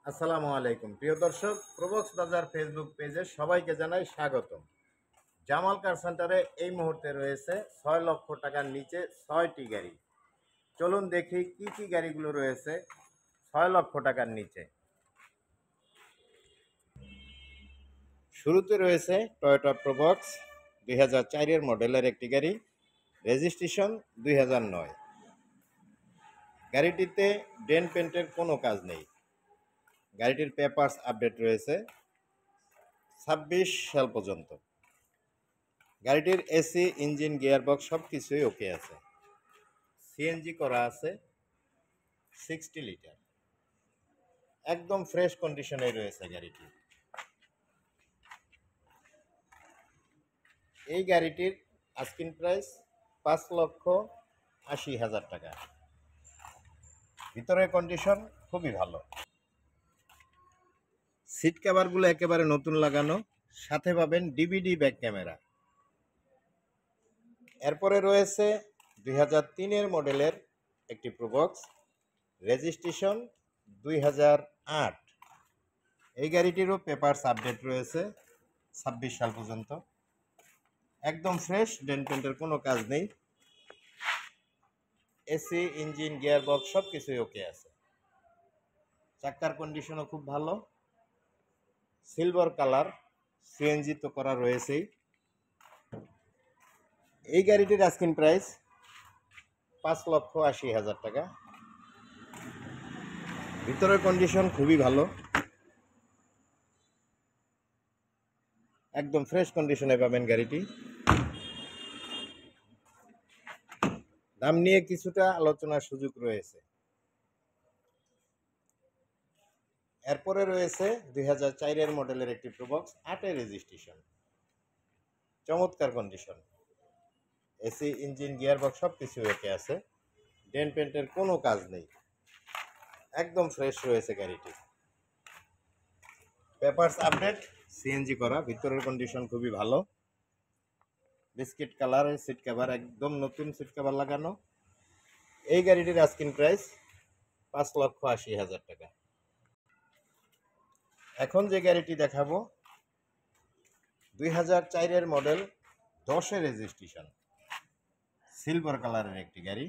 আসসালামু আলাইকুম প্রিয় দর্শক, প্রবক্স বাজার ফেসবুক পেজে সবাইকে জানাই স্বাগতম। জামাল কার সেন্টারে এই মুহূর্তে রয়েছে 6 লক্ষ টাকার নিচে 6টি গাড়ি। চলুন দেখি কি কি গাড়িগুলো রয়েছে 6 লক্ষ টাকার নিচে। শুরুতে রয়েছে টয়োটা প্রবক্স 2004-এর মডেলের একটি গাড়ি, রেজিস্ট্রেশন 2009। গাড়িটিতে ডেন্ট পেন্টের কোনো কাজ নেই। গাড়িটির পেপারস আপডেট রয়েছে 26 সাল পর্যন্ত। গাড়িটির এসি, ইঞ্জিন, গিয়ারবক্স সব কিছুই ওকে আছে। সিএনজি করা আছে 60 লিটার। একদম ফ্রেশ কন্ডিশনে রয়েছে গাড়িটি। এই গাড়িটির আস্কিং প্রাইস 5,80,000 টাকা। ভিতরের কন্ডিশন খুবই ভালো। সিট কভারগুলো একেবারে নতুন লাগানো, সাথে পাবেন ডিভিডি ব্যাক ক্যামেরা। এরপরে রয়েছে 2003-এর মডেলের একটি প্রবক্স, রেজিস্ট্রেশন 2008। এই গাড়িটিরও পেপারস আপডেট রয়েছে 26 সাল পর্যন্ত। একদম ফ্রেশ, ডেন্ট পেন্টের কোনো কাজ নেই। এসি, ইঞ্জিন, গিয়ারবক্স সব কিছুই ওকে আছে। চাকার কন্ডিশনও খুব ভালো। সিলভার কালার, সিএনজি তো করা রয়েছেই। এই গাড়িটির আস্কিং প্রাইস 5,80,000 টাকা। ভিতরের কন্ডিশন খুবই ভালো, একদম ফ্রেশ কন্ডিশনে পাবেন গাড়িটি। দাম নিয়ে কিছুটা আলোচনার সুযোগ রয়েছে। এরপরে রয়েছে 2004-এর মডেলের একটি প্রবক্স, 8-এর রেজিস্ট্রেশন। চমৎকার কন্ডিশন, এসি, ইঞ্জিন, গিয়ারবক্স সব কিছু ওকে আছে। ডেন্ট পেন্টের কোনো কাজ নেই, একদম ফ্রেশ রয়েছে গাড়িটি। পেপারস আপডেট, সিএনজি করা। ভিতরের কন্ডিশন খুবই ভালো। বিস্কিট কালারের সিট কভার, একদম নতুন সিট কভার লাগানো। এই গাড়িটির আস্কিং প্রাইস 5,80,000 টাকা। এখন যে গাড়িটি দেখাবো 2004-এর মডেল, 10-এর রেজিস্ট্রেশন, সিলভার কালারের একটি গাড়ি।